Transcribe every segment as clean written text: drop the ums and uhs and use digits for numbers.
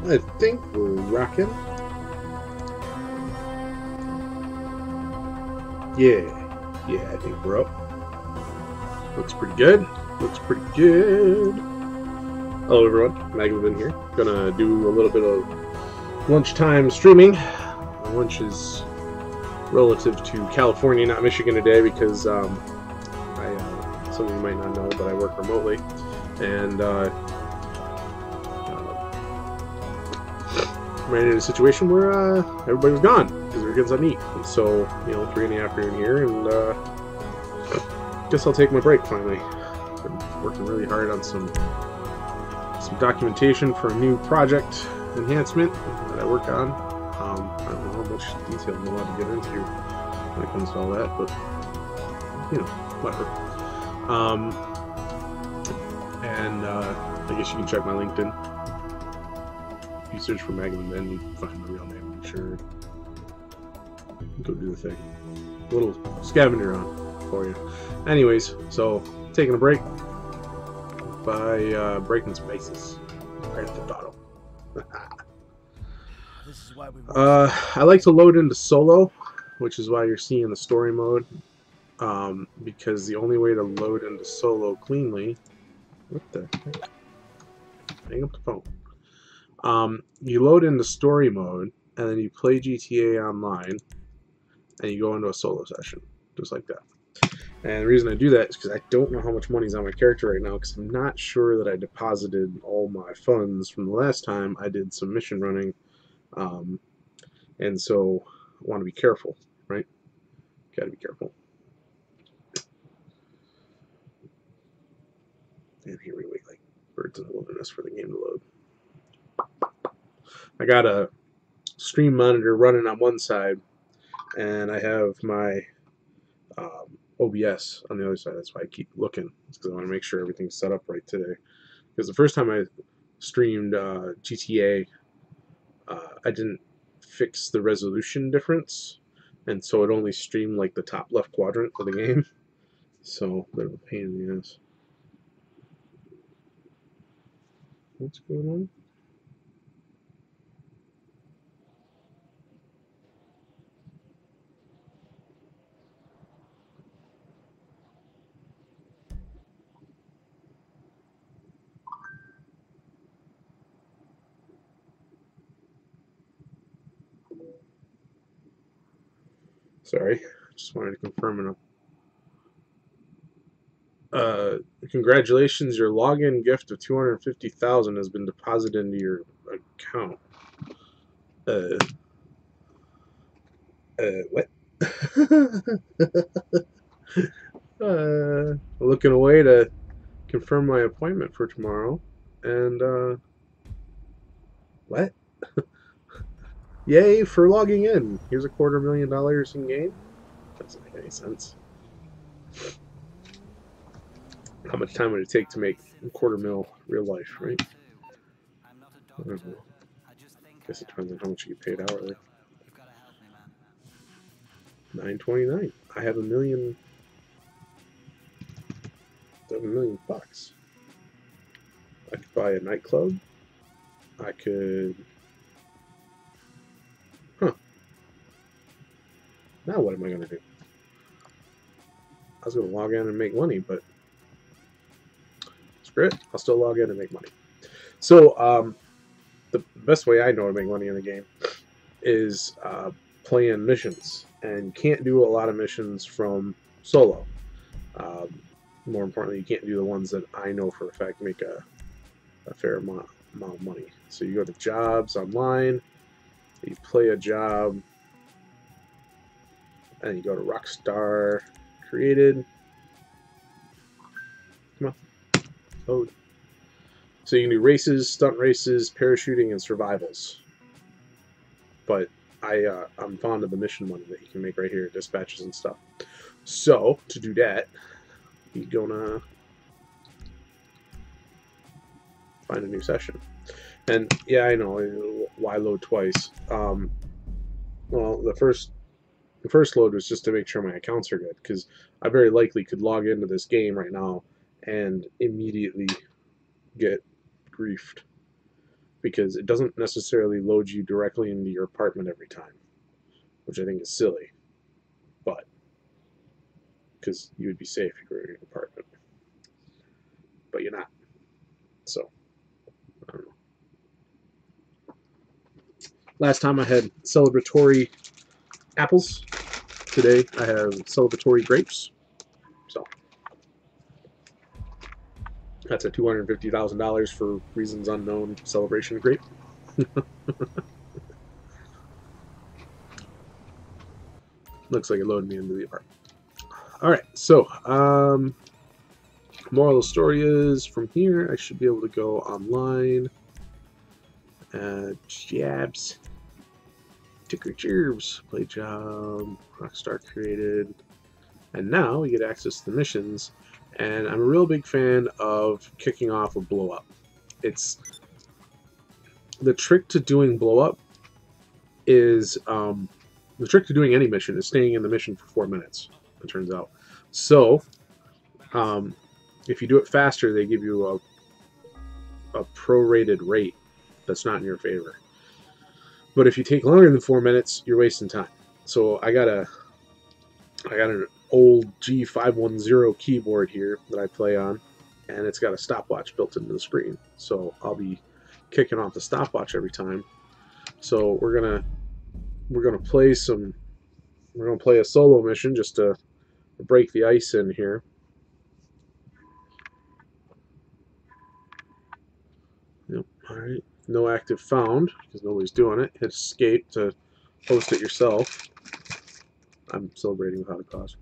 I think we're rocking. Yeah, I think we're up. Looks pretty good. Looks pretty good. Hello everyone, maglinjosvinn here. Gonna do a little bit of lunchtime streaming. Lunch is relative to California, not Michigan today, because some of you might not know, but I work remotely, and ran into a situation where everybody was gone because their kids on eat. And so, 3 in the afternoon here, and guess I'll take my break finally. Been working really hard on some documentation for a new project enhancement that I work on. I don't know how much detail I'm allowed to get into when it comes to all that, but whatever. I guess you can check my LinkedIn. If you search for maglinjosvinn, you can find my real name, I'm sure. Go do the thing. A little scavenger hunt for you. Anyways, so taking a break by breaking some bases. Grand Theft Auto. I like to load into solo, which is why you're seeing the story mode. Because the only way to load into solo cleanly. What the heck? Hang up the phone. You load into story mode, and then you play GTA Online, and you go into a solo session, just like that. And the reason I do that is because I don't know how much money's on my character right now, because I'm not sure that I deposited all my funds from the last time I did some mission running, and so I want to be careful, right? Gotta be careful. And here we wait like birds in the wilderness for the game to load. I got a stream monitor running on one side, and I have my OBS on the other side. That's why I keep looking, because I want to make sure everything's set up right today. Because the first time I streamed GTA, I didn't fix the resolution difference, and so it only streamed like the top left quadrant of the game. So, a bit of a pain in the ass. What's going on? Sorry, just wanted to confirm congratulations, your login gift of 250,000 has been deposited into your account. What? Looking away to confirm my appointment for tomorrow, and what? Yay for logging in. Here's $250,000 in game. That doesn't make any sense. How much time would it take to make $250,000 real life, right? I don't know. Guess it depends on how much you get paid hourly. $929. I have $1 million. $7 million bucks. I could buy a nightclub. I could. Now what am I going to do? I was going to log in and make money, but screw it. I'll still log in and make money. So, the best way I know to make money in the game is playing missions. And you can't do a lot of missions from solo. More importantly, you can't do the ones that I know for a fact make a fair amount of money. So you go to jobs online, you play a job, and you go to Rockstar Created. Come on. Load. So you can do races, stunt races, parachuting, and survivals. But I'm fond of the mission money that you can make right here, dispatches and stuff. So to do that, you're gonna find a new session. And yeah, I know, why load twice? Well, the first load was just to make sure my accounts are good, because I very likely could log into this game right now and immediately get griefed. because it doesn't necessarily load you directly into your apartment every time, which I think is silly. But because you would be safe if you were in your apartment, but you're not. So I don't know. Last time I had celebratory apples. Today I have celebratory grapes. So that's a $250,000 for reasons unknown celebration grape. Looks like it loaded me into the apartment. Alright, so moral of the story is from here I should be able to go online. Jabs. Ticker Jerbs. Play job. Rockstar created. And now we get access to the missions. And I'm a real big fan of kicking off a blow up. It's the trick to doing blow up is the trick to doing any mission is staying in the mission for 4 minutes, it turns out. So if you do it faster, they give you a prorated rate that's not in your favor. But if you take longer than 4 minutes, you're wasting time. So I got an old G510 keyboard here that I play on, and it's got a stopwatch built into the screen. So I'll be kicking off the stopwatch every time. So we're gonna play a solo mission just to break the ice in here. Yep. All right. No active found because nobody's doing it. Hit escape to host it yourself. I'm celebrating without a cause.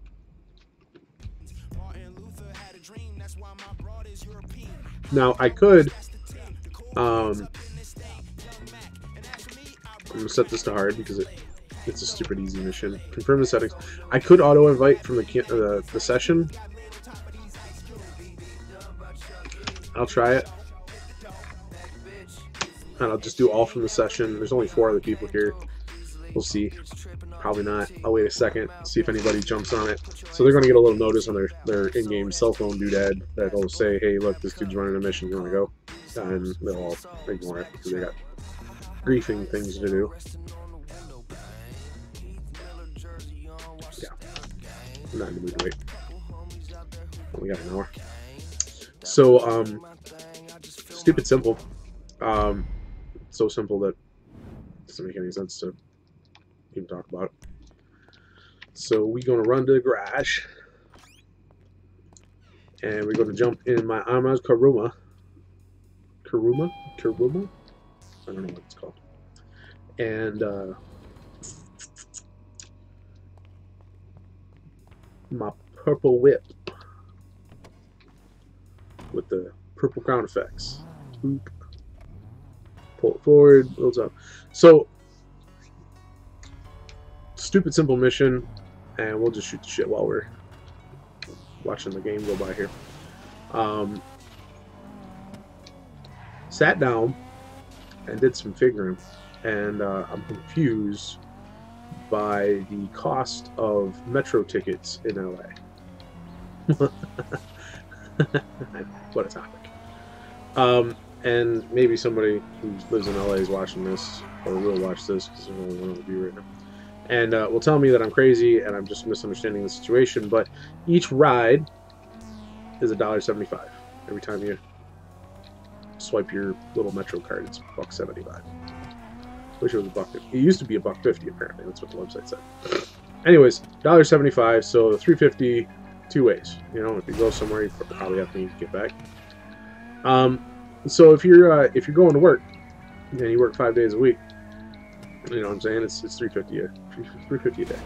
Now I could I'm gonna set this to hard because it's a stupid easy mission. Confirm the settings. I could auto invite from the session. I'll try it. And I'll just do all from the session. There's only 4 other people here. We'll see. Probably not. I'll wait a second, see if anybody jumps on it. So they're going to get a little notice on their in-game cell phone doodad that'll say, hey, look, this dude's running a mission, you want to go? And they'll all ignore it because they got griefing things to do. Yeah. I'm not in the mood to wait. We got an hour. So, stupid simple. So simple that it doesn't make any sense to even talk about it. So we're going to run to the garage, and we're going to jump in my Ama's Karuma. I don't know what it's called. And my purple whip with the purple crown effects. Boop. Pull it forward, builds up. So, stupid simple mission, and we'll just shoot the shit while we're watching the game go by here. Sat down and did some figuring, and I'm confused by the cost of metro tickets in LA. What a topic. And maybe somebody who lives in LA is watching this, or will watch this, because there's only one other view right now, and will tell me that I'm crazy and I'm just misunderstanding the situation. But each ride is $1.75 every time you swipe your little Metro card. It's $1.75. Wish it was $1.50. It used to be $1.50 apparently. That's what the website said. Anyways, $1.75. So $3.50 two ways. You know, if you go somewhere, you probably have to get back. So if you're going to work and you work 5 days a week, you know what I'm saying, it's $3.50 a day.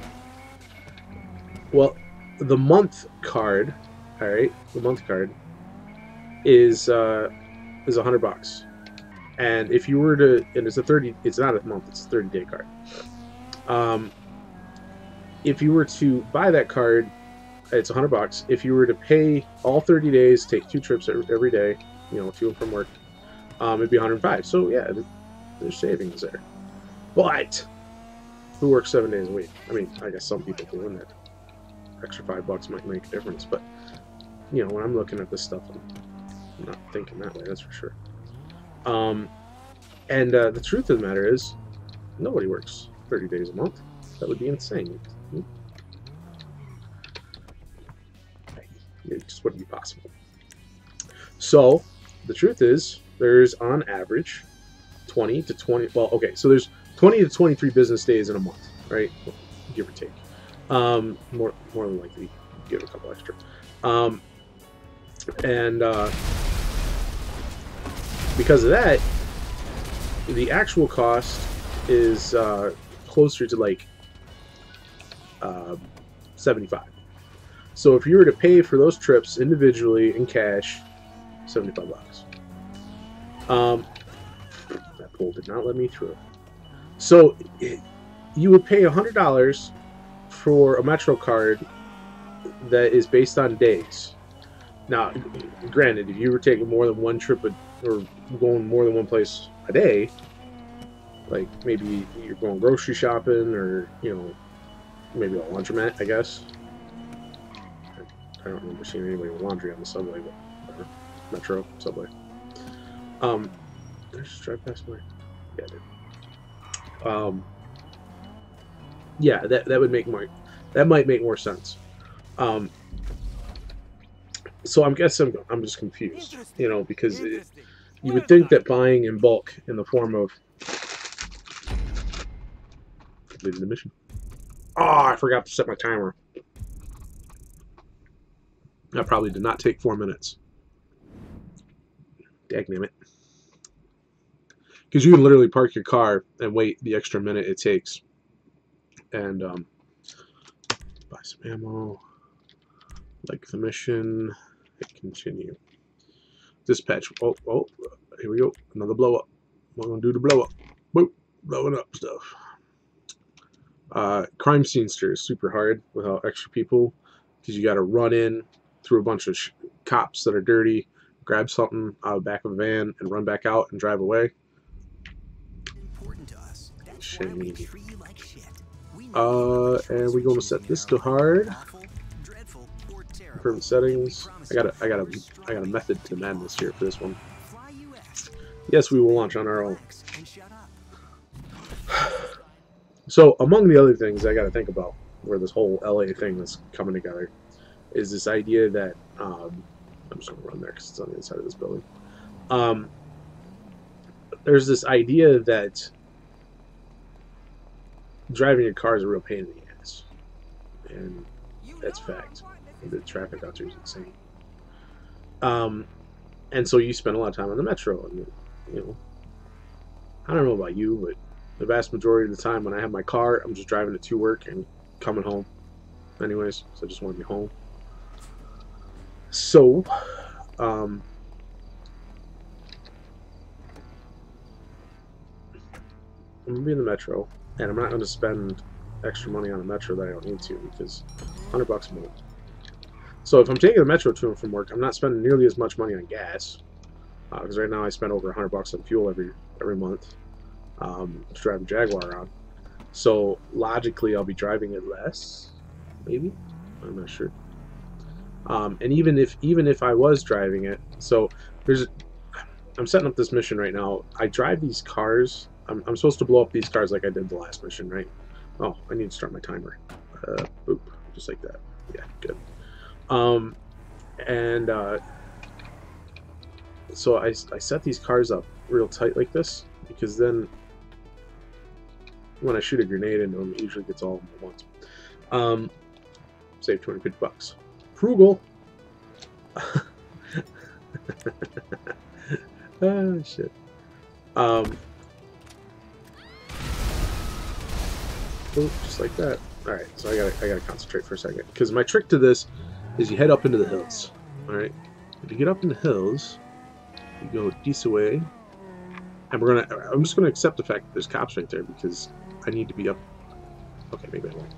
Well, the month card, all right, the month card is $100, and if you were to, and it's not a month, it's a 30-day card. If you were to buy that card, it's $100. If you were to pay all 30 days, take 2 trips every day, you know, to and from work, it'd be $105. So yeah, there's savings there. But who works 7 days a week? I mean, I guess some people do, and that extra $5 might make a difference. But you know, when I'm looking at this stuff, I'm not thinking that way. That's for sure. And the truth of the matter is, nobody works 30 days a month. That would be insane. It just wouldn't be possible. So, the truth is, there's on average 20 to 20. Well, okay, so there's 20 to 23 business days in a month, right? Give or take. More than likely, give a couple extra. And because of that, the actual cost is closer to like 75. So if you were to pay for those trips individually in cash, 75 bucks. That poll did not let me through. So you would pay $100 for a Metro card that is based on days. Now, granted, if you were taking more than one trip or going more than one place a day, like maybe you're going grocery shopping or, you know, maybe a laundromat, I guess. I don't remember seeing anybody with laundry on the subway, but whatever. Metro, subway. Did I just drive past my... Yeah, I did. Yeah, that would make more... That might make more sense. So I'm just confused, you know, because you would think that buying in bulk in the form of... Completing the mission. Oh, I forgot to set my timer. That probably did not take 4 minutes. Dagnammit. Because you can literally park your car and wait the extra minute it takes. And buy some ammo. Like the mission. Hit continue. Dispatch. Oh, here we go. Another blow up. We're going to do the blow up. Boop. Blowing up stuff. Crime scenester is super hard without extra people. Because you got to run in through a bunch of cops that are dirty, grab something out of the back of a van, and run back out and drive away. Shame. And we're going to set this to hard. Confirm settings. I got a method to madness here for this one. Yes, we will launch on our own. So, among the other things I got to think about, where this whole LA thing is coming together, is this idea that I'm just going to run there because it's on the inside of this building. There's this idea that driving your car is a real pain in the ass, and that's fact. The traffic out there is insane. And so you spend a lot of time on the Metro, and you know, I don't know about you, but the vast majority of the time when I have my car, I'm just driving it to work and coming home. Anyways, so I just want to be home. So, I'm going to be in the Metro, and I'm not going to spend extra money on a Metro that I don't need to, because $100 a month. So if I'm taking the Metro to and from work, I'm not spending nearly as much money on gas, because right now I spend over $100 on fuel every month to drive a Jaguar around. So logically, I'll be driving it less, maybe. I'm not sure. And even if I was driving it, so I'm setting up this mission right now. I drive these cars. I'm supposed to blow up these cars like I did the last mission, right? Oh, I need to start my timer. Boop, just like that. Yeah, good. So I set these cars up real tight like this, because then when I shoot a grenade into them, it usually gets all of them at once. Save 250 bucks. Frugal. Ah, shit. Just like that. Alright, so I gotta concentrate for a second. Because my trick to this is you head up into the hills. Alright? If you get up in the hills, you go this way. And I'm just gonna accept the fact that there's cops right there, because I need to be up. Okay, maybe I won't.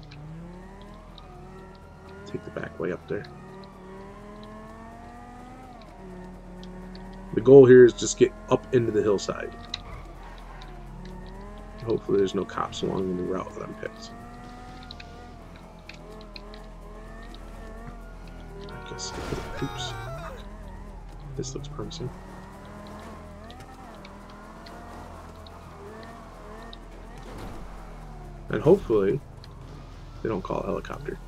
Take the back way up there. The goal here is just get up into the hillside. Hopefully there's no cops along the route that I'm picked. I guess oops. This looks promising. And hopefully they don't call a helicopter.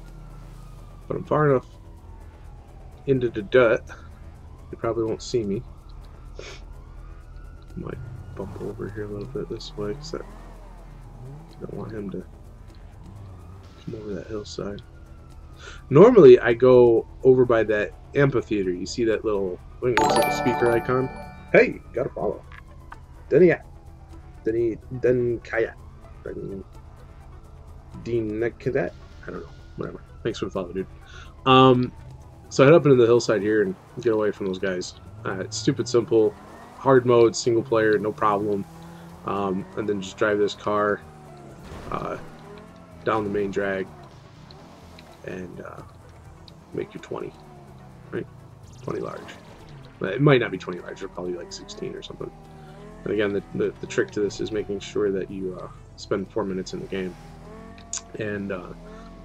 But I'm far enough into the dirt, they probably won't see me. Might bump over here a little bit this way, because I don't want him to come over that hillside. Normally, I go over by that amphitheater. You see that little, I think it looks like a speaker icon. Hey, gotta follow. Then Kaya. Dean Cadet? I don't know. Whatever. Thanks for the follow, dude. So I head up into the hillside here and get away from those guys. It's stupid simple. Hard mode, single player, no problem. And then just drive this car down the main drag and make you 20. Right? 20 large. It might not be 20 large, it'll probably be like 16 or something. And again, the trick to this is making sure that you spend 4 minutes in the game. And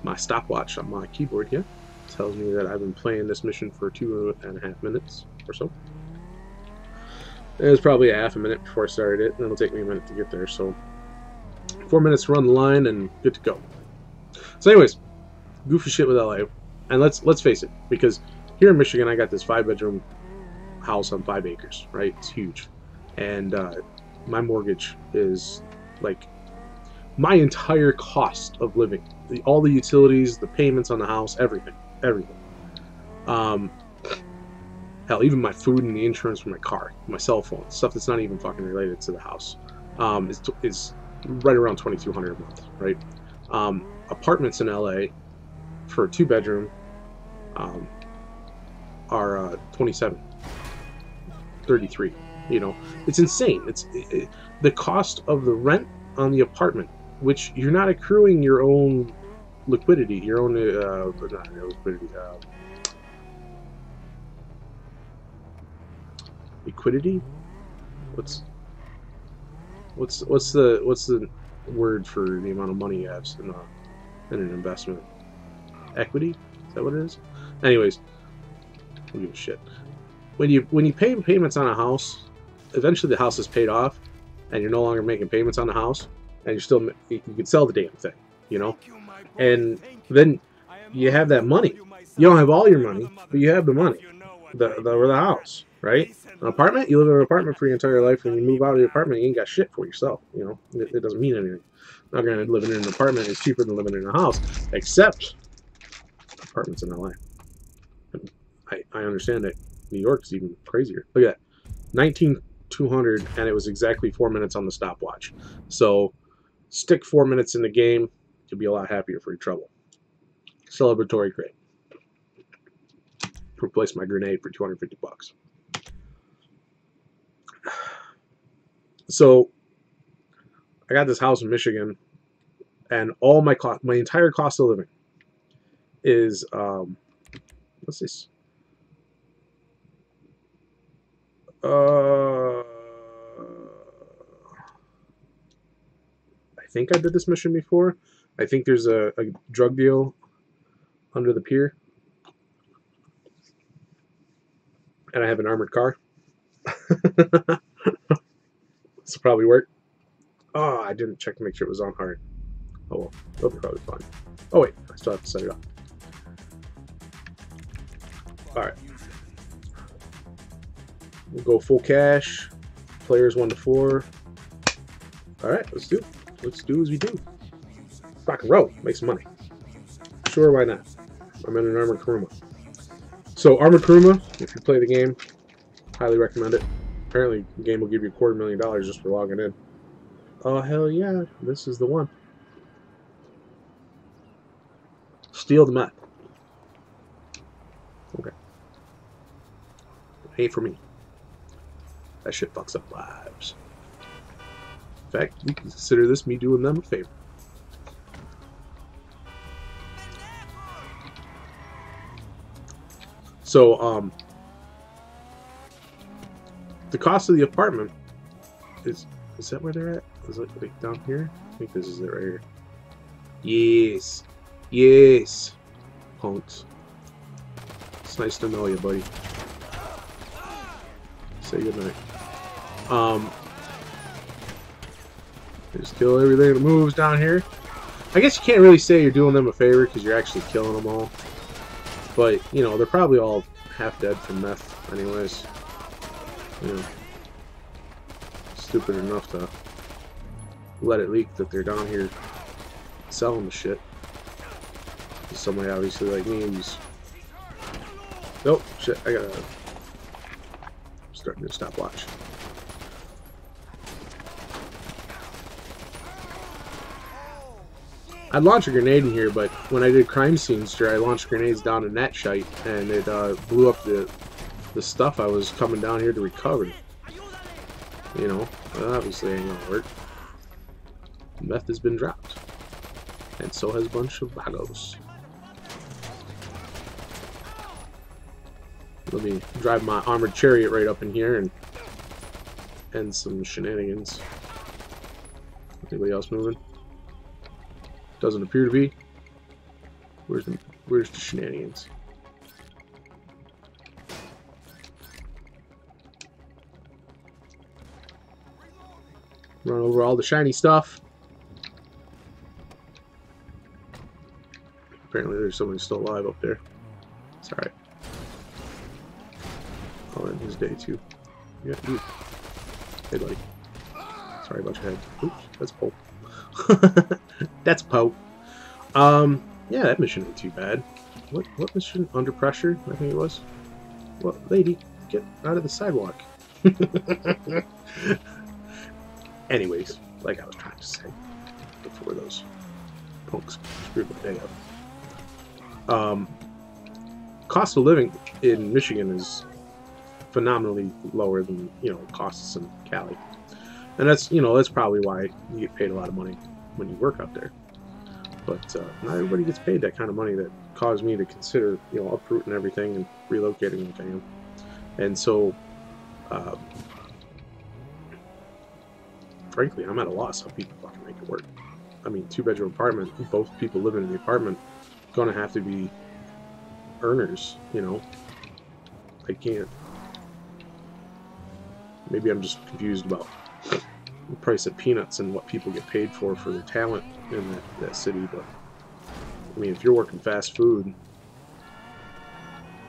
my stopwatch on my keyboard here tells me that I've been playing this mission for 2.5 minutes or so. It was probably a half a minute before I started it, and it'll take me a minute to get there. So 4 minutes to run the line and good to go. So anyways, goofy shit with LA. And let's face it, because here in Michigan I got this 5-bedroom house on 5 acres, right? It's huge. And my mortgage is like my entire cost of living. All the utilities, the payments on the house, everything. Hell, even my food and the insurance for my car, my cell phone, stuff that's not even fucking related to the house, is right around $2,200 a month, right? Apartments in LA for a 2-bedroom are 27, 33. You know, it's insane. The cost of the rent on the apartment, which you're not accruing your own liquidity, your own not your liquidity, liquidity. What's the word for the amount of money you have in an investment? Equity? Is that what it is? Anyways, I don't give a shit. When you pay payments on a house, eventually the house is paid off, and you're no longer making payments on the house, and you can sell the damn thing, you know. And then you have that money. You don't have all your money, but you have the money, the house, right? An apartment, you live in an apartment for your entire life. When you move out of the apartment, you ain't got shit for yourself. You know, it doesn't mean anything. Not gonna living in an apartment is cheaper than living in a house, except apartments in LA. And I understand that New York's even crazier. Look at that, 19,200, and it was exactly 4 minutes on the stopwatch. So stick 4 minutes in the game, you'll be a lot happier for your trouble. Celebratory crate. Replace my grenade for 250 bucks. So I got this house in Michigan, and all my entire cost of living is what's this? I think I did this mission before. I think there's a drug deal under the pier, and I have an armored car. This will probably work. Oh, I didn't check to make sure it was on hard. Oh well, that'll be probably fine. Oh wait, I still have to set it up. Alright. We'll go full cash. Players 1 to 4. Alright, let's do it. Let's do as we do. Rock and roll. Make some money. Sure, why not? I'm in an Armored Kuruma. So, Armored Kuruma, if you play the game, highly recommend it. Apparently, the game will give you $250,000 just for logging in. Oh, hell yeah. This is the one. Steal the map. Okay. Ain't for me. That shit fucks up lives. In fact, you can consider this me doing them a favor. So, the cost of the apartment is that where they're at? Is it like down here? I think this is it right here. Yes. Yes. Punks. It's nice to know you, buddy. Say goodnight. Just kill everything that moves down here. I guess you can't really say you're doing them a favor because you're actually killing them all. But, you know, they're probably all half dead from meth anyways. You know, stupid enough to let it leak that they're down here selling the shit. Somebody obviously like me who's... Oh, shit, I gotta start a new stopwatch. I'd launch a grenade in here, but when I did Crime Scenester, I launched grenades down in that shite, and it blew up the stuff I was coming down here to recover. You know, obviously ain't gonna work. Meth has been dropped, and so has a bunch of vagos. Let me drive my armored chariot right up in here and end some shenanigans. Anybody else moving? Doesn't appear to be. Where's the shenanigans? Run over all the shiny stuff. Apparently there's somebody still alive up there. It's alright. I'll end his day too. Yeah, you. Hey buddy. Sorry about your head. Oops, that's Pope. That's Pope. Yeah, that mission ain't too bad. What mission? Under pressure, I think it was. Well, lady, get out of the sidewalk. Anyways, like I was trying to say before those punks screwed my day up. Cost of living in Michigan is phenomenally lower than, you know, costs in Cali. And that's, you know, that's probably why you get paid a lot of money when you work out there. But not everybody gets paid that kind of money that caused me to consider, you know, uprooting everything and relocating like I am. And so, frankly, I'm at a loss how people fucking make it work. I mean, 2-bedroom apartment, both people living in the apartment, gonna have to be earners, you know. I can't. Maybe I'm just confused about the price of peanuts and what people get paid for their talent in that city, but I mean, if you're working fast food,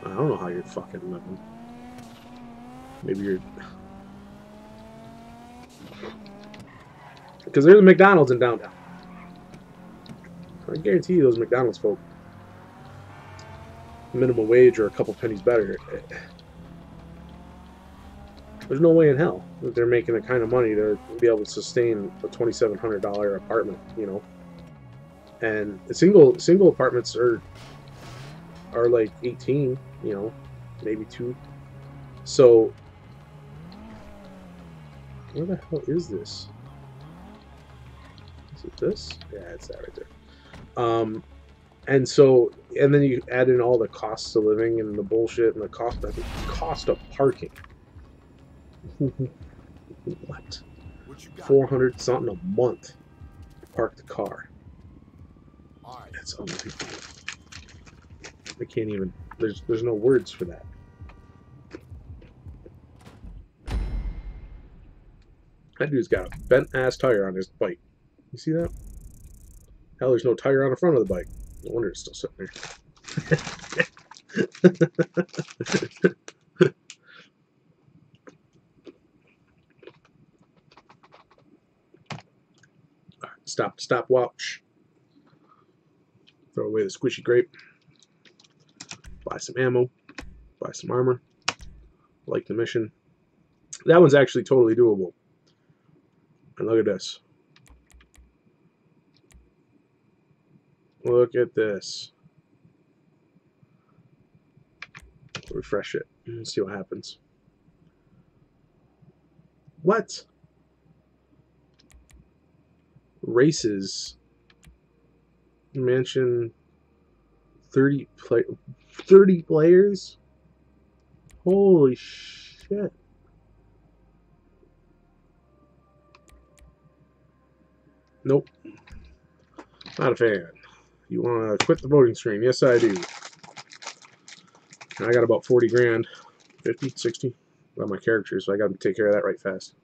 I don't know how you're fucking living. Maybe you're... Because there's a McDonald's in downtown. I guarantee you those McDonald's folk, minimum wage or a couple pennies better, there's no way in hell that they're making the kind of money to be able to sustain a $2,700 apartment, you know. And single apartments are like 18, you know, maybe 2. So where the hell is this? Is it this? Yeah, it's that right there. And so, and then you add in all the costs of living and the bullshit and the cost of parking. What? 400 something a month to park the car. That's unbelievable. I can't even. There's no words for that. That dude's got a bent ass tire on his bike. You see that? Hell, there's no tire on the front of the bike. No wonder it's still sitting there. Stopwatch. Throw away the squishy grape. Buy some ammo. Buy some armor. Like the mission. That one's actually totally doable. And look at this. Look at this. Refresh it and see what happens. What? Races. Mansion 30 players? Holy shit. Nope. Not a fan. You want to quit the voting screen? Yes, I do. I got about 40 grand. 50, 60 on my characters, so I got to take care of that right fast.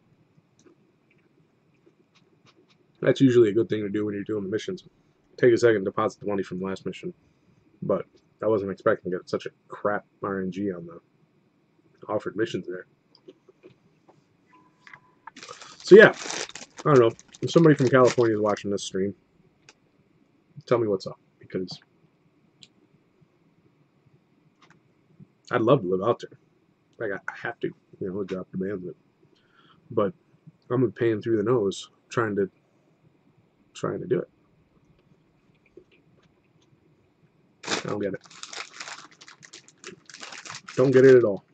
That's usually a good thing to do when you're doing the missions. take a second, deposit the money from the last mission. But I wasn't expecting to get such a crap RNG on the offered missions there. So yeah, I don't know. If somebody from California is watching this stream, tell me what's up, because I'd love to live out there. Like, I have to, the job demands it. But I'm paying through the nose trying to do it. I don't get it. Don't get it at all.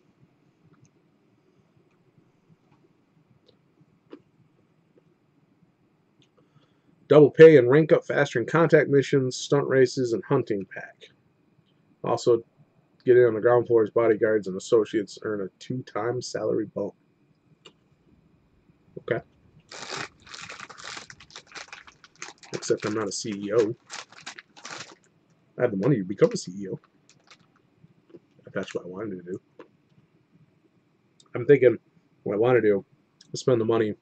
Double pay and rank up faster in contact missions, stunt races, and hunting pack. Also, get in on the ground floor as bodyguards and associates earn a 2x salary bump. Okay. Except I'm not a CEO. I have the money to become a CEO. If that's what I wanted to do. I'm thinking what I want to do is spend the money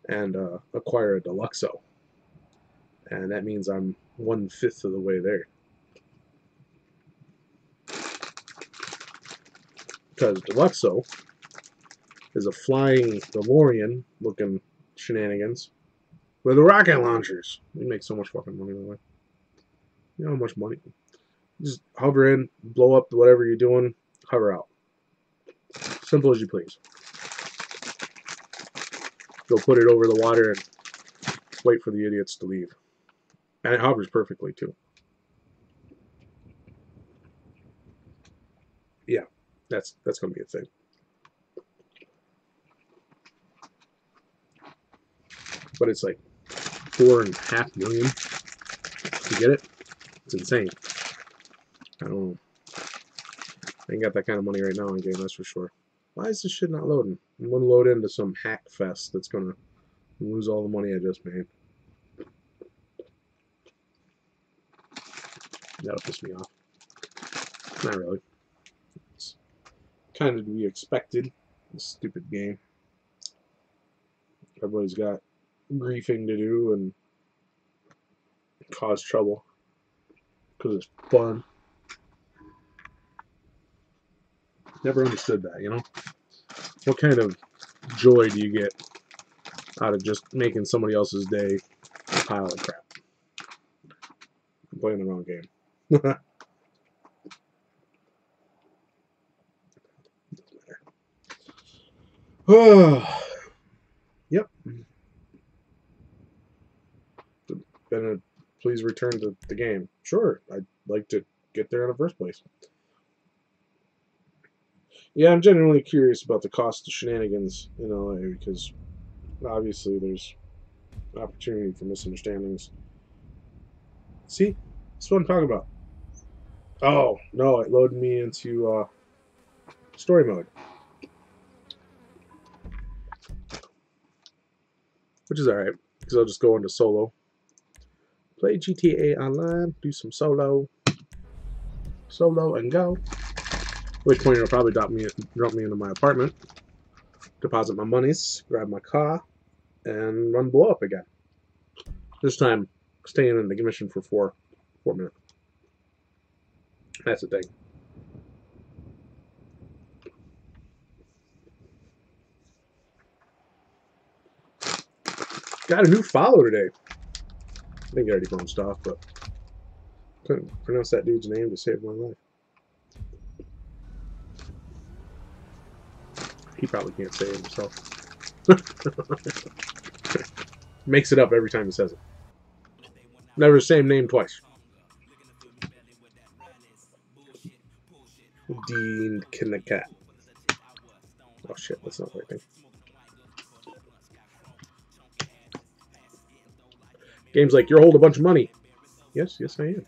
and acquire a Deluxo. And that means I'm 1/5 of the way there. Because Deluxo is a flying DeLorean looking shenanigans with rocket launchers. We make so much fucking money that way. You know how much money? Just hover in, blow up whatever you're doing, hover out. Simple as you please. Go put it over the water and wait for the idiots to leave. And it hovers perfectly too. Yeah, that's gonna be a thing. But it's like $4.5 million to get it. It's insane. I don't know. I ain't got that kind of money right now in game, that's for sure. Why is this shit not loading? I'm gonna load into some hack fest that's gonna lose all the money I just made. That'll piss me off. Not really. It's kind of to be expected. This stupid game. Everybody's got griefing to do and cause trouble because it's fun. Never understood that, What kind of joy do you get out of just making somebody else's day a pile of crap? I'm playing the wrong game. Yep. Then please return to the game. Sure, I'd like to get there in the first place. Yeah, I'm genuinely curious about the cost of shenanigans in LA because obviously there's opportunity for misunderstandings. See? That's what I'm talking about. Oh, no, it loaded me into story mode. Which is alright, because I'll just go into solo. Play GTA Online, do some solo and go. At which point it'll probably drop me into my apartment, deposit my monies, grab my car, and run blow up again. This time, staying in the mission for four minutes. That's the thing. Got a new follow today. I think I already bounced off, but couldn't pronounce that dude's name to save my life. He probably can't say it himself. Makes it up every time he says it. Never the same name twice. Dean Kinnicat. Oh shit, that's not working. Games like, you're holding a bunch of money. Yes, I am.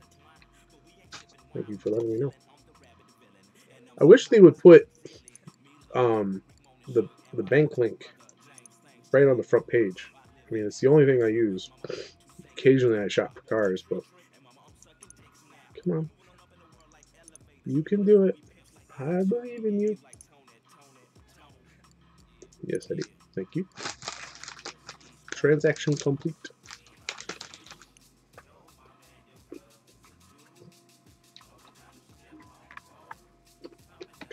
Thank you for letting me know. I wish they would put the bank link right on the front page. I mean, it's the only thing I use. Occasionally I shop for cars, but come on. You can do it. I believe in you. Yes, I do. Thank you. Transaction complete.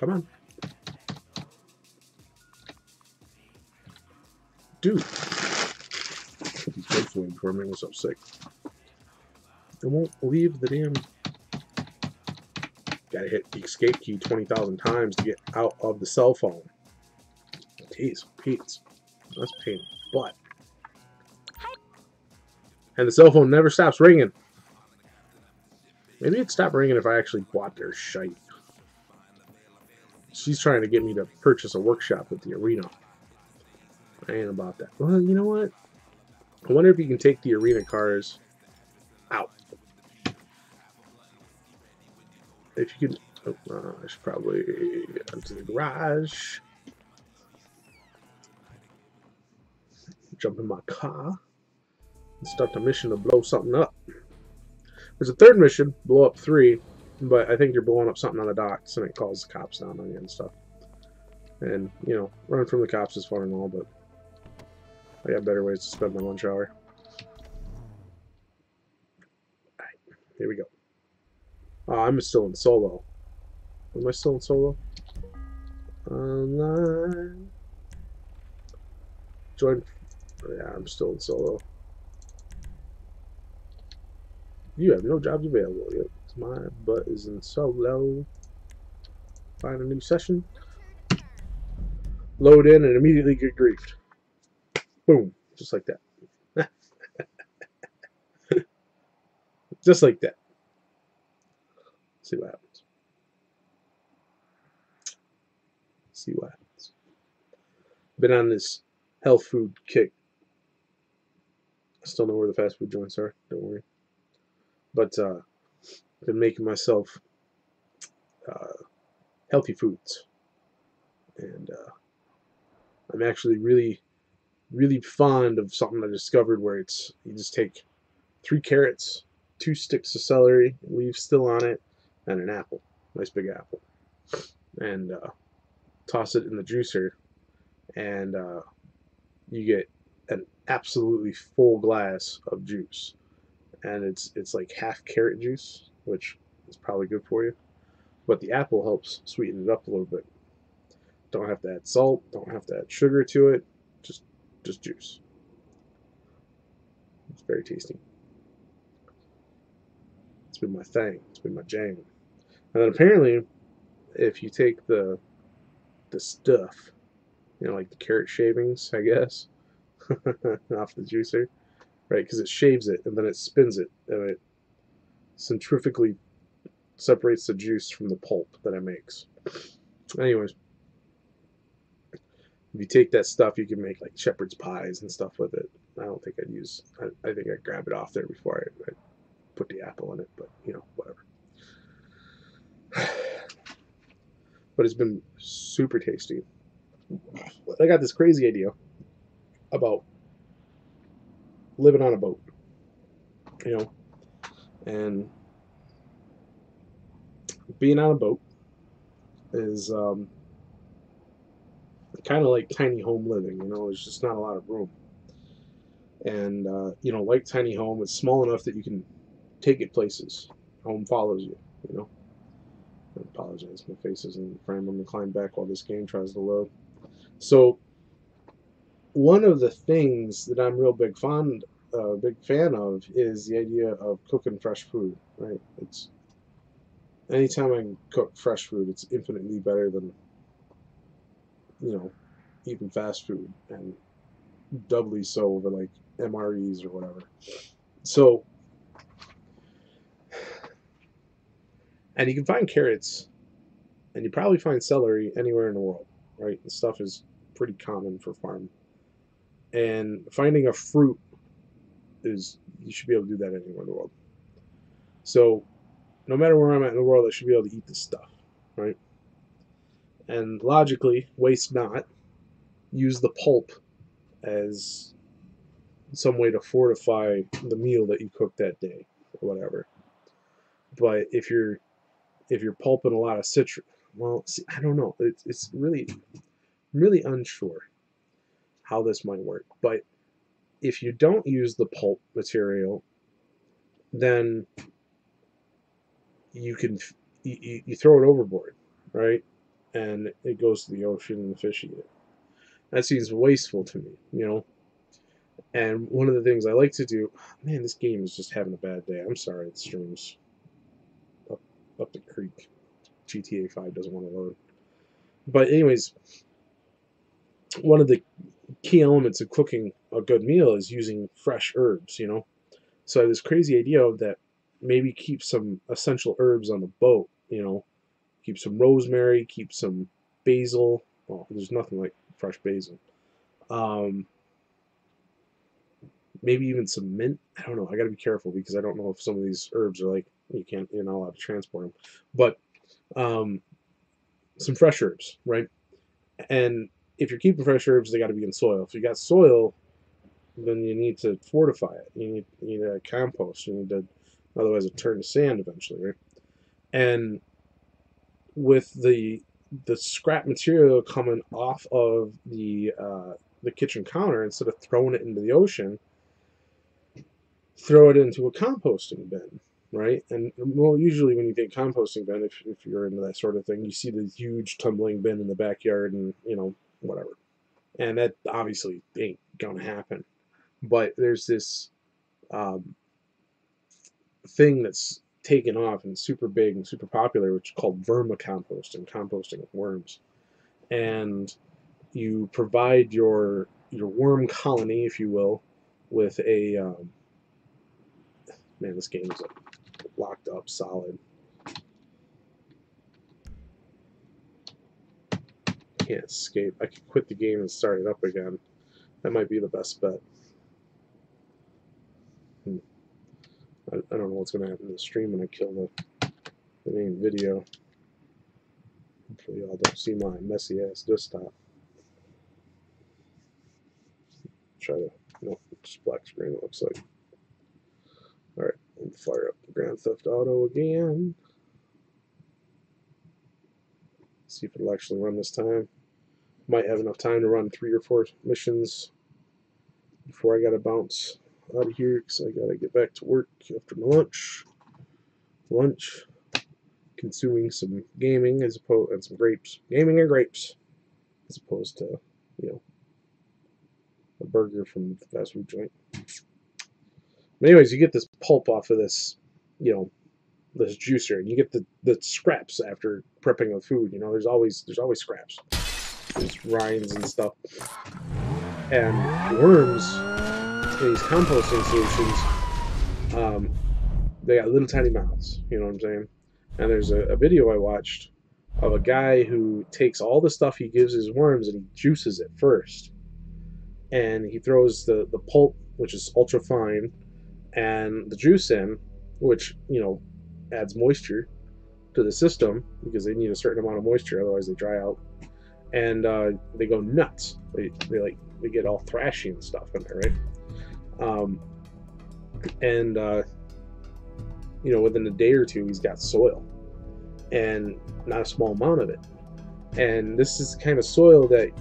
Come on. Dude. These legs waiting for me. I'm so sick. I won't leave the damn... Gotta hit the escape key 20,000 times to get out of the cell phone. Jeez, Pete. That's a pain in the butt. And the cell phone never stops ringing. Maybe it'd stop ringing if I actually bought their shite. She's trying to get me to purchase a workshop at the arena. I ain't about that. Well, you know what? I wonder if you can take the arena cars out. If you can... Oh, I should probably get into the garage. Jump in my car. And start the mission to blow something up. There's a third mission, blow up 3, but I think you're blowing up something on the docks and it calls the cops down on you and stuff. And, you know, running from the cops is fun and all, but I got better ways to spend my lunch hour. Alright, here we go. I'm still in solo. Am I still in solo? Online. Join. Yeah, I'm still in solo. You have no jobs available yet. My butt is in solo. Find a new session. Load in and immediately get griefed. Boom. Just like that. Just like that. See what happens. See what happens. Been on this health food kick. I still know where the fast food joints are. Don't worry. But been making myself healthy foods, and I'm actually really fond of something I discovered where it's you just take 3 carrots, 2 sticks of celery, leaves still on it, and an apple, nice big apple, and toss it in the juicer, and you get an absolutely full glass of juice. And it's like half carrot juice, which is probably good for you. But the apple helps sweeten it up a little bit. Don't have to add salt, don't have to add sugar to it, just juice. It's very tasty. It's been my thing. It's been my jam. And then apparently, if you take the stuff, you know, like the carrot shavings, I guess, off the juicer, right? Because it shaves it and then it spins it and it centrifugally separates the juice from the pulp that it makes. Anyways, if you take that stuff, you can make like shepherd's pies and stuff with it. I don't think I'd use. I think I'd grab it off there before I put the apple in it, but you know, whatever. But it's been super tasty. I got this crazy idea about living on a boat, you know, and being on a boat is kind of like tiny home living, you know. There's just not a lot of room, and you know, like tiny home, it's small enough that you can take it places. Home follows you, you know. I apologize, my face isn't in the frame. I'm gonna climb back while this game tries to load. So one of the things that I'm real big fan of is the idea of cooking fresh food. Right? It's anytime I can cook fresh food, it's infinitely better than, you know, eating fast food, and doubly so over like MREs or whatever. So, and you can find carrots, and you probably find celery anywhere in the world, right? The stuff is pretty common for farm. And finding a fruit is, you should be able to do that anywhere in the world. So no matter where I'm at in the world, I should be able to eat this stuff, right? And logically, waste not, use the pulp as some way to fortify the meal that you cooked that day or whatever. But if you're pulping a lot of citrus, well, see, I don't know. It's really unsure how this might work. But if you don't use the pulp material, then you can you throw it overboard, right? and it goes to the ocean and the fish eat it. That seems wasteful to me, you know. And one of the things I like to do, man, this game is just having a bad day. I'm sorry, it streams up the creek. GTA 5 doesn't want to load. But anyways, one of the key elements of cooking a good meal is using fresh herbs, you know. So I have this crazy idea of that maybe keep some essential herbs on the boat, you know. Keep some rosemary, keep some basil. Well, there's nothing like fresh basil. Um, Maybe even some mint. I don't know. I got to be careful because I don't know if some of these herbs are like you're not allowed to transport them. But um, some fresh herbs, right? And if you're keeping fresh herbs, they got to be in soil. If you got soil, then you need to fortify it. You need to compost. You need to, otherwise it turn to sand eventually, right? And with the scrap material coming off of the kitchen counter, instead of throwing it into the ocean, throw it into a composting bin, right? And well, usually when you think composting bin, if you're into that sort of thing, you see the huge tumbling bin in the backyard, and you know whatever. And that obviously ain't gonna happen. But there's this um, thing that's taken off and super big and super popular, which is called vermicomposting, composting with worms. And you provide your worm colony, if you will, with a man. This game is like locked up solid. Can't escape. I could quit the game and start it up again. That might be the best bet. I don't know what's going to happen to the stream when I kill the main video. Hopefully y'all don't see my messy ass desktop. Try to, no, just black screen it looks like. Alright, we'll fire up Grand Theft Auto again. See if it'll actually run this time. Might have enough time to run 3 or 4 missions before I gotta bounce out of here because I gotta get back to work after my lunch. Consuming some gaming as opposed and some grapes. Gaming and grapes. As opposed to, you know, a burger from the fast food joint. But anyways, you get this pulp off of this, you know, this juicer, and you get the scraps after prepping the food. You know, there's always scraps. There's rinds and stuff. And worms in these composting solutions, they got little tiny mouths. You know what I'm saying? And there's a video I watched of a guy who takes all the stuff he gives his worms and he juices it first. And he throws the pulp, which is ultra fine, and the juice in, which, you know, adds moisture to the system because they need a certain amount of moisture, otherwise they dry out. And they go nuts. They get all thrashy and stuff in there, right? You know, within a day or two, he's got soil, and not a small amount of it. And this is the kind of soil that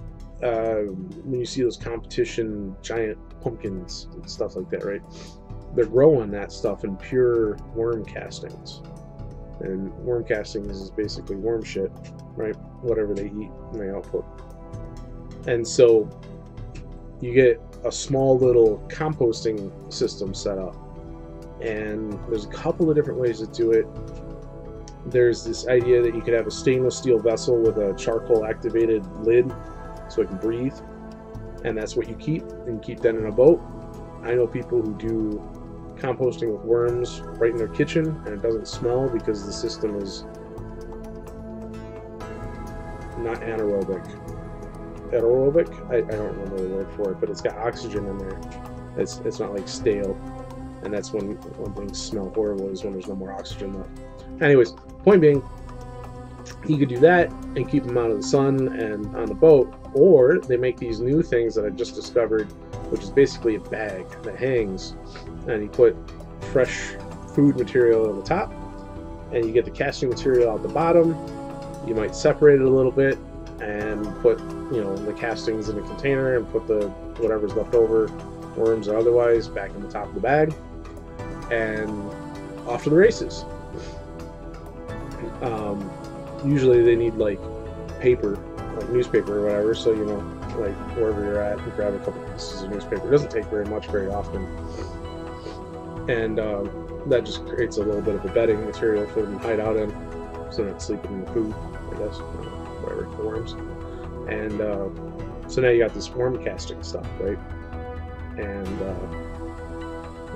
when you see those competition giant pumpkins and stuff like that, right? They're growing that stuff in pure worm castings. And worm castings is basically worm shit, right? Whatever they eat and they output. And so you get a small little composting system set up. And there's a couple of different ways to do it. There's this idea that you could have a stainless steel vessel with a charcoal activated lid so it can breathe. And that's what you keep, and keep that in a boat. I know people who do composting with worms right in their kitchen, and it doesn't smell because the system is not anaerobic. Aerobic? I don't remember the word for it, but it's got oxygen in there. It's not like stale, and that's when things smell horrible, is when there's no more oxygen left. Anyways, point being, you could do that and keep them out of the sun and on the boat, or they make these new things that I just discovered, which is basically a bag that hangs, and you put fresh food material on the top, and you get the casting material out the bottom. You might separate it a little bit and put, you know, the castings in a container and put the whatever's left over, worms or otherwise, back in the top of the bag, and off to the races. Usually they need like paper, like newspaper or whatever, so you know, like wherever you're at, you grab a couple pieces of newspaper. It doesn't take very much very often, and that just creates a little bit of a bedding material for them to hide out in, so they're not sleeping in the food, I guess, whatever, the worms. And so now you got this worm casting stuff, right? And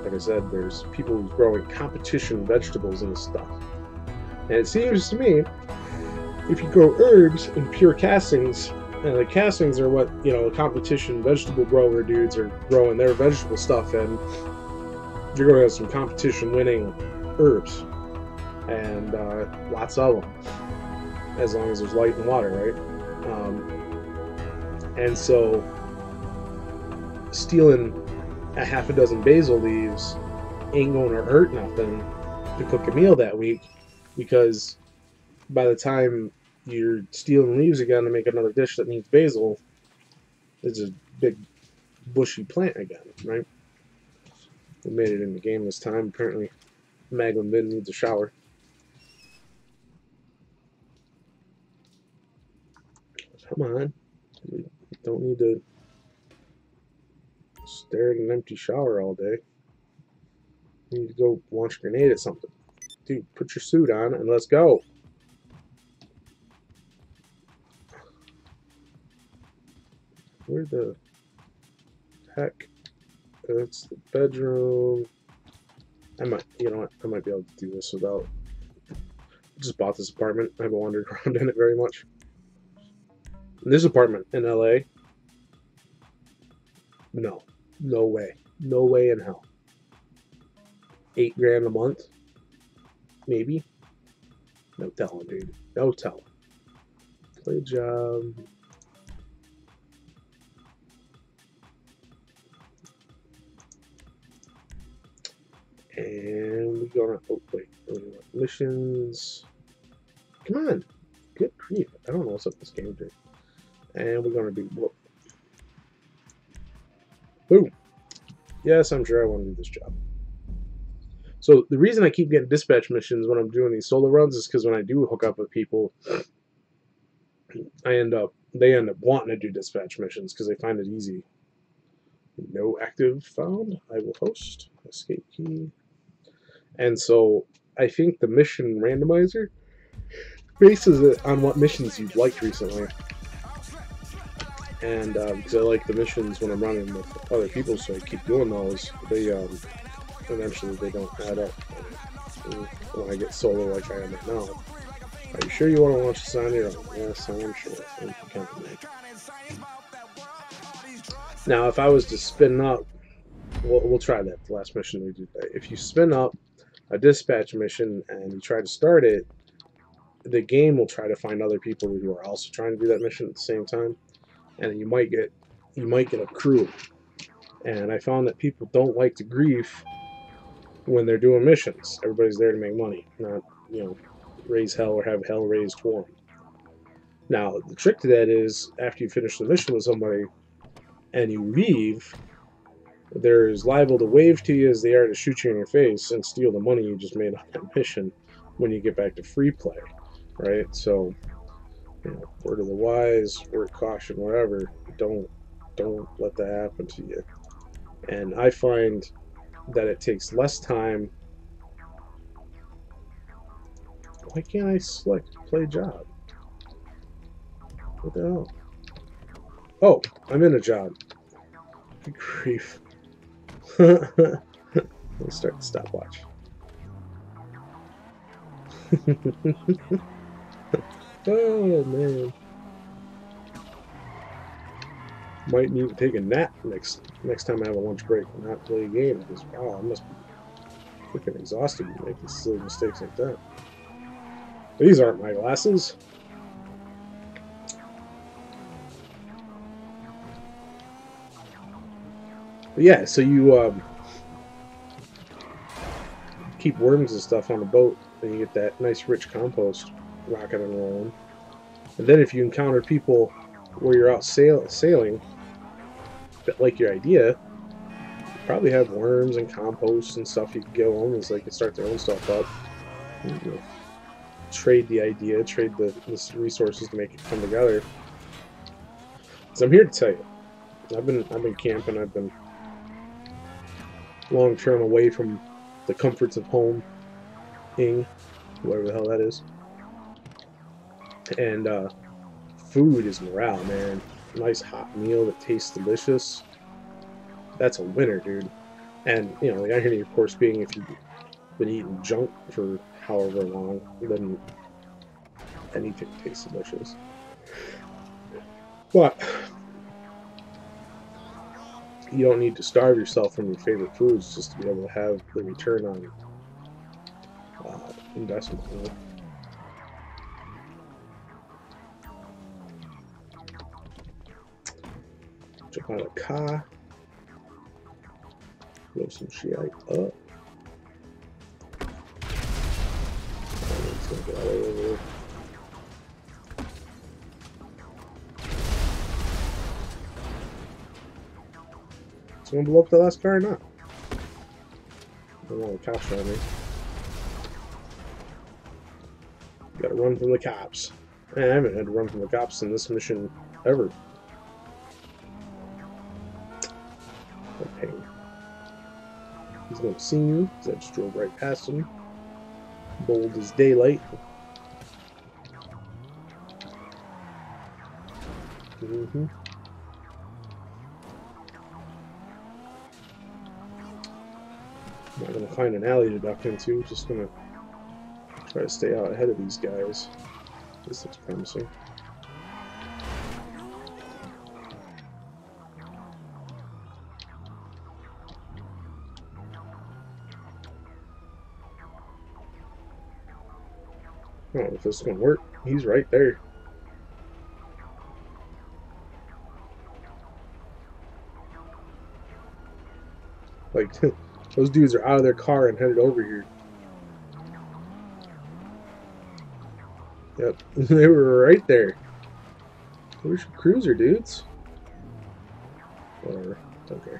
like I said, there's people who's growing competition vegetables and stuff. And it seems to me, if you grow herbs in pure castings, and the castings are what, you know, competition vegetable grower dudes are growing their vegetable stuff in, you're going to have some competition winning herbs. And lots of them, as long as there's light and water, right? And so stealing a half a dozen basil leaves ain't going to hurt nothing to cook a meal that week, because by the time you're stealing leaves again to make another dish that needs basil, it's a big bushy plant again, right? We made it in the game this time. Apparently maglinjosvinn needs a shower. Come on. We don't need to stare at an empty shower all day. You need to go launch a grenade at something. Dude, put your suit on and let's go. Where the heck? That's the bedroom. You know what? I might be able to do this without. I just bought this apartment. I haven't wandered around in it very much. This apartment in LA, no way, no way in hell. $8 grand a month, maybe. No telling, dude. No telling. Play job. And we go on. Oh wait, missions. Come on, good grief! I don't know what's up with this game, dude. And we're gonna do whoop. Boom. Yes, I'm sure I want to do this job. So the reason I keep getting dispatch missions when I'm doing these solo runs is because when I do hook up with people, they end up wanting to do dispatch missions because they find it easy. No active found. I will host. Escape key. And so I think the mission randomizer bases it on what missions you've liked recently. And because I like the missions when I'm running with other people, so I keep doing those. They eventually they don't add up when I get solo like I am right now. Are you sure you want to launch this on your own? Yes, I am sure. Thank you, company. Now, if I was to spin up, we'll try that. The last mission we did. If you spin up a dispatch mission and you try to start it, the game will try to find other people who are also trying to do that mission at the same time. And you might get a crew. And I found that people don't like to grief when they're doing missions. Everybody's there to make money, not, you know, raise hell or have hell raised for them. Now, the trick to that is after you finish the mission with somebody and you leave, they're as liable to wave to you as they are to shoot you in your face and steal the money you just made on that mission when you get back to free play, right? So, you know, word of the wise, word of caution, whatever, don't let that happen to you. And I find that it takes less time. Why can't I select play job? What the hell? Oh, I'm in a job. Good grief. Let's start the stopwatch. Oh man. Might need to take a nap next time I have a lunch break and not play a game, because wow, I must be freaking exhausted to make these silly mistakes like that. These aren't my glasses. But yeah, so you keep worms and stuff on the boat, and you get that nice rich compost rocking and rolling. And then if you encounter people where you're out sailing that like your idea, you probably have worms and compost and stuff you can give them as they can start their own stuff up. trade the idea, trade the resources to make it come together. So I'm here to tell you, I've been camping. I've been long term away from the comforts of home, whatever the hell that is. And food is morale, man. A nice hot meal that tastes delicious. That's a winner, dude. And you know, the irony, of course, being if you've been eating junk for however long, then anything tastes delicious. But you don't need to starve yourself from your favorite foods just to be able to have the return on investment. You know? Jump out of the car, blow some shit up. It's gonna get all over there. Is someone blow up the last car or not? I don't want the cops on me. Gotta run from the cops. I haven't had to run from the cops in this mission ever. What pain. He's gonna see me, because I just drove right past him. Bold as daylight. I'm not gonna find an alley to duck into, just gonna try to stay out ahead of these guys. This looks promising. I don't know if this is gonna work. He's right there. Like, those dudes are out of their car and headed over here. Yep, they were right there. Where's your cruiser, dudes? Whatever. Okay.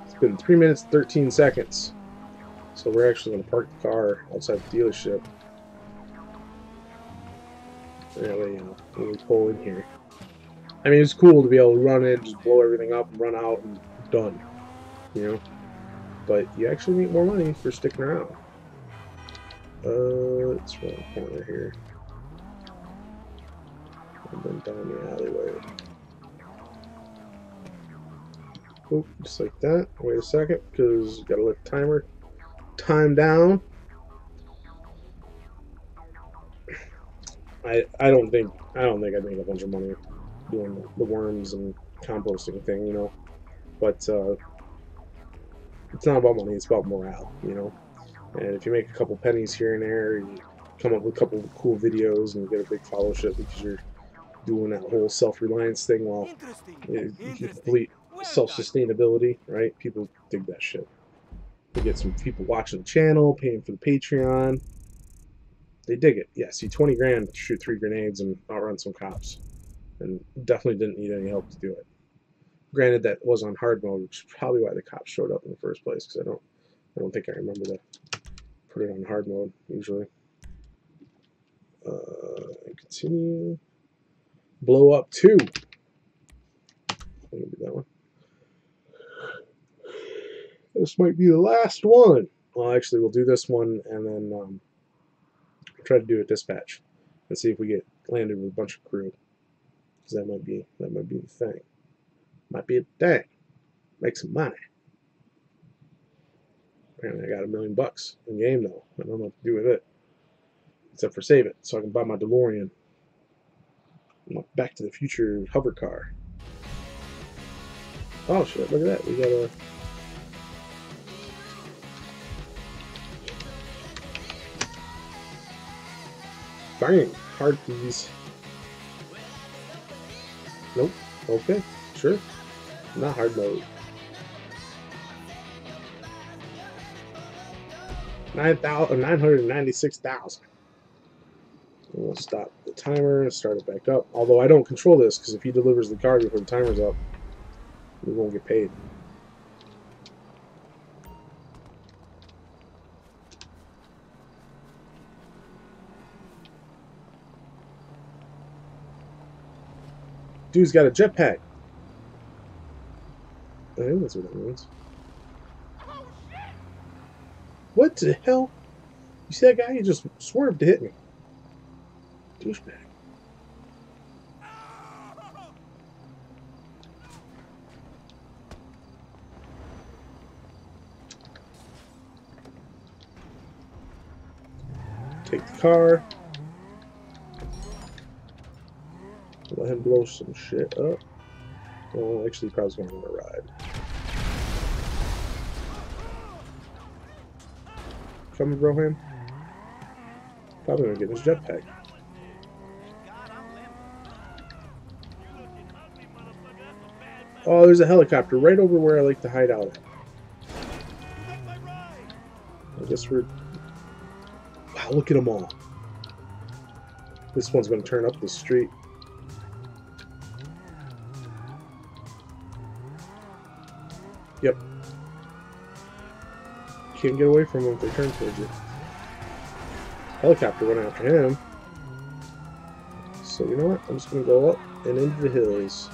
It's been 3 minutes 13 seconds. So we're actually going to park the car outside the dealership. That way, you know, when we pull in here. I mean, it's cool to be able to run in, just blow everything up, and run out, and done. You know? But you actually need more money for sticking around. Let's run a corner here. And then down the alleyway. Oh, just like that. Wait a second, because you gotta let the timer time down. I don't think I'd make a bunch of money doing the worms and composting thing, you know. But it's not about money, it's about morale, you know. And if you make a couple pennies here and there, you come up with a couple of cool videos and you get a big followership because you're doing that whole self-reliance thing while you complete self-sustainability, right? People dig that shit. You get some people watching the channel, paying for the Patreon. They dig it. Yeah, see, 20 grand to shoot 3 grenades and outrun some cops. And definitely didn't need any help to do it. Granted, that was on hard mode, which is probably why the cops showed up in the first place, because I don't think I remember to put it on hard mode, usually. Continue. Blow up 2. Let me do that one. This might be the last one. Well, actually, we'll do this one and then try to do a dispatch and see if we get landed with a bunch of crew. Because that might be the thing. Might be a thing. Make some money. Apparently, I got $1 million in game though. I don't know what to do with it, except for save it so I can buy my DeLorean. My Back to the Future hover car. Oh shit! Look at that. We got a. Bang! Hard keys. Nope. Okay. Sure. Not hard mode. 996,000. We'll stop the timer and start it back up. Although I don't control this because if he delivers the car before the timer's up, we won't get paid. Dude's got a jetpack. I think that's what that means. What the hell? You see that guy? He just swerved to hit me. Douchebag. Take the car. Let him blow some shit up. Well, actually, probably going on a ride. Coming, Broham. Probably gonna get his jetpack. Oh, there's a helicopter right over where I like to hide out at. I guess we're... Wow, look at them all. This one's gonna turn up the street. Yep. Can't get away from them if they turn towards you. Helicopter went after him. So you know what? I'm just gonna go up and into the hills.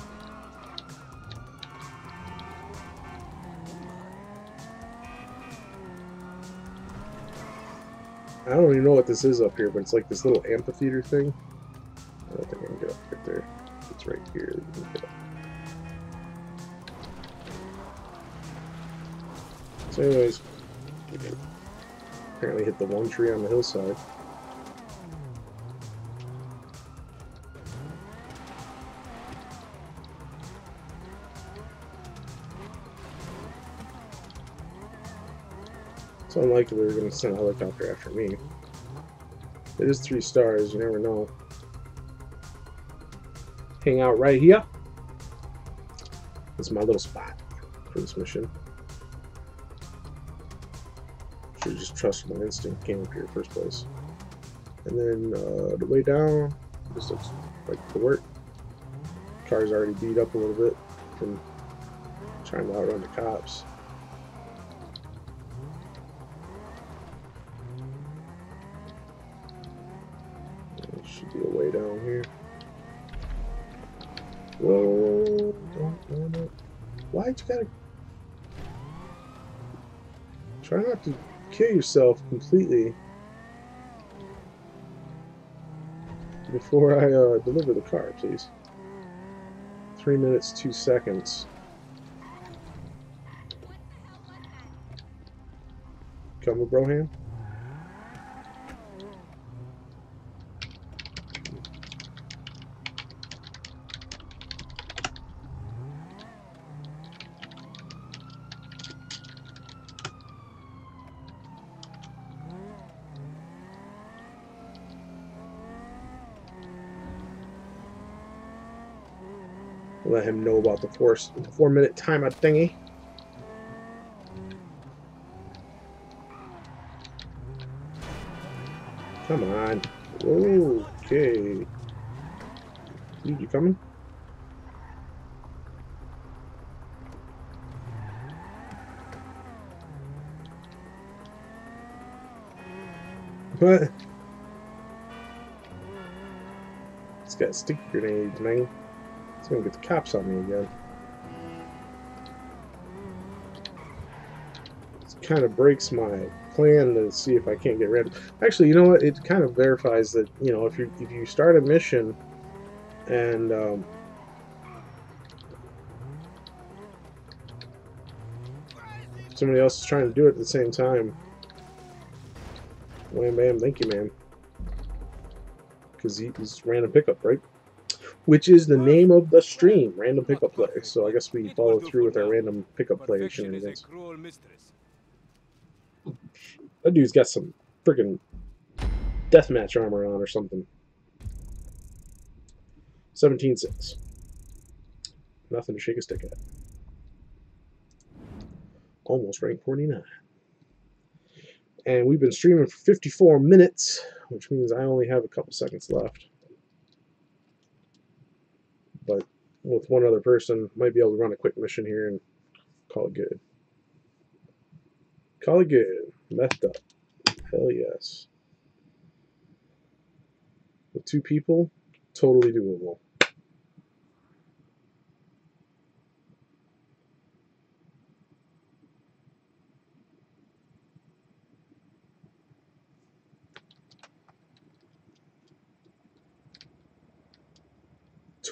I don't even know what this is up here, but it's like this little amphitheater thing. I don't think I can get up right there. It's right here. So anyways, apparently hit the one tree on the hillside. It's unlikely they're going to send a helicopter after me. It is 3 stars, you never know. Hang out right here. This is my little spot for this mission. Should just trust my instinct. Came up here in the first place. And then the way down, this looks like the work. Car's already beat up a little bit from trying to outrun the cops. There should be a way down here. Whoa! Don't. Why'd you gotta... Try not to kill yourself completely before I deliver the car, please. 3 minutes, 2 seconds. Come with Broham. Let him know about the 4-minute timeout thingy. Come on. Okay. Dude, you coming? What? It's got sticky grenades, man. It's gonna get the cops on me again. It kind of breaks my plan to see if I can't get random. Actually, you know what? It kind of verifies that, you know, if you start a mission and somebody else is trying to do it at the same time, wham bam, thank you, man. Because he's random pickup, right? Which is the name of the stream, random pickup play. So I guess we follow through with our random pickup play shenanigans. That dude's got some freaking deathmatch armor on or something. 17-6. Nothing to shake a stick at. Almost rank 49. And we've been streaming for 54 minutes, which means I only have a couple seconds left. But with one other person, might be able to run a quick mission here and call it good. Call it good. Messed up. Hell yes. With 2 people, totally doable.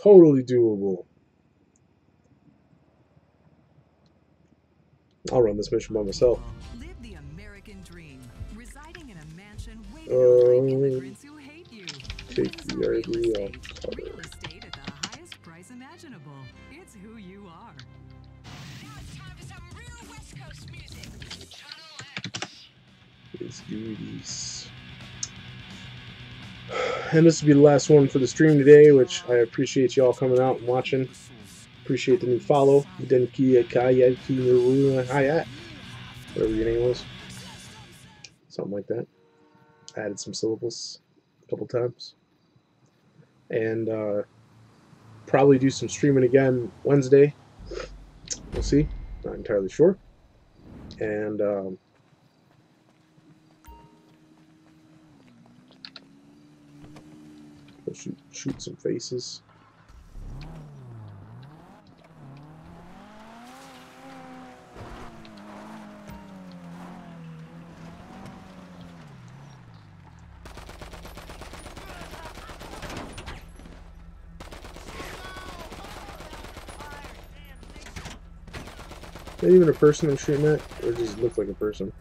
Totally doable. I'll run this mission by myself. Live the American dream, residing in a mansion waiting like immigrants who hate you. Take the RV off. Real estate at the highest price imaginable. It's who you are. Now it's time for some real West Coast music. Channel X. Let's do these. And this will be the last one for the stream today, which I appreciate y'all coming out and watching. Appreciate the new follow. Whatever your name was. Something like that. Added some syllables a couple times. And probably do some streaming again Wednesday. We'll see. Not entirely sure. And we'll shoot some faces. Is that even a person I'm shooting at? Or does it look like a person?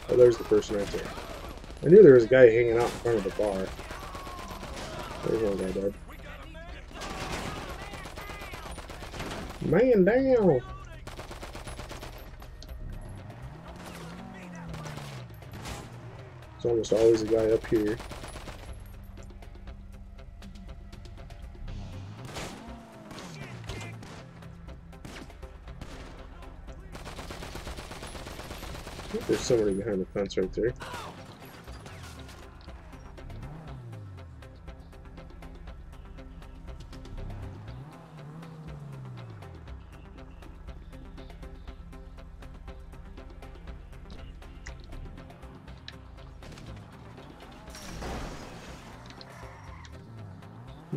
Oh, there's the person right there. I knew there was a guy hanging out in front of the bar. There's one guy dead. Man down! There's almost always a guy up here. I think there's somebody behind the fence right there.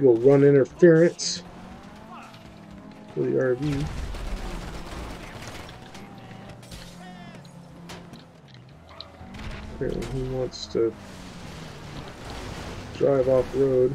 Go run interference for the RV. Apparently he wants to drive off road.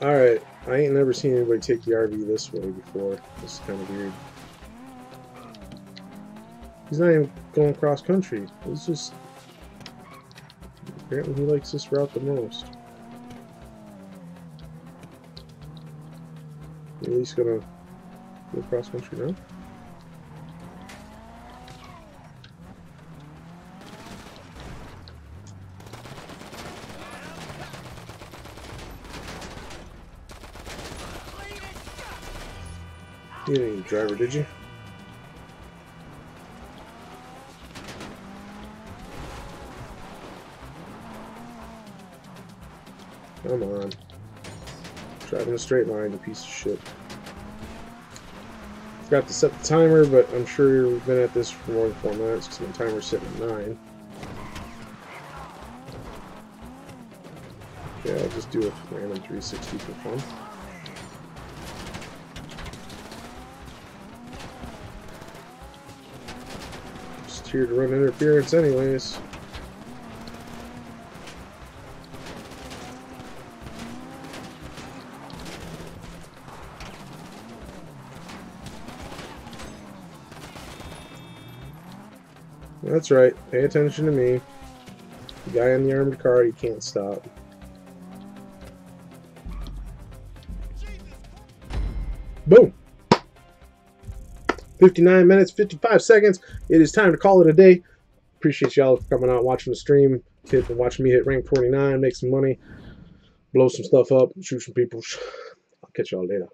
Alright, I ain't never seen anybody take the RV this way before. This is kind of weird. He's not even going cross country. It's just... apparently he likes this route the most. At least gonna go cross country now. You didn't need a driver, did you? Come on. Driving a straight line, you piece of shit. Forgot to set the timer, but I'm sure we've been at this for more than 4 minutes because my timer's sitting at 9. Yeah, I'll just do a random 360 for fun. Just here to run interference anyways. That's right. Pay attention to me. The guy in the armored car, he can't stop. Boom! 59 minutes, 55 seconds. It is time to call it a day. Appreciate y'all coming out, watching the stream, watching me hit rank 49, make some money, blow some stuff up, shoot some people. I'll catch y'all later.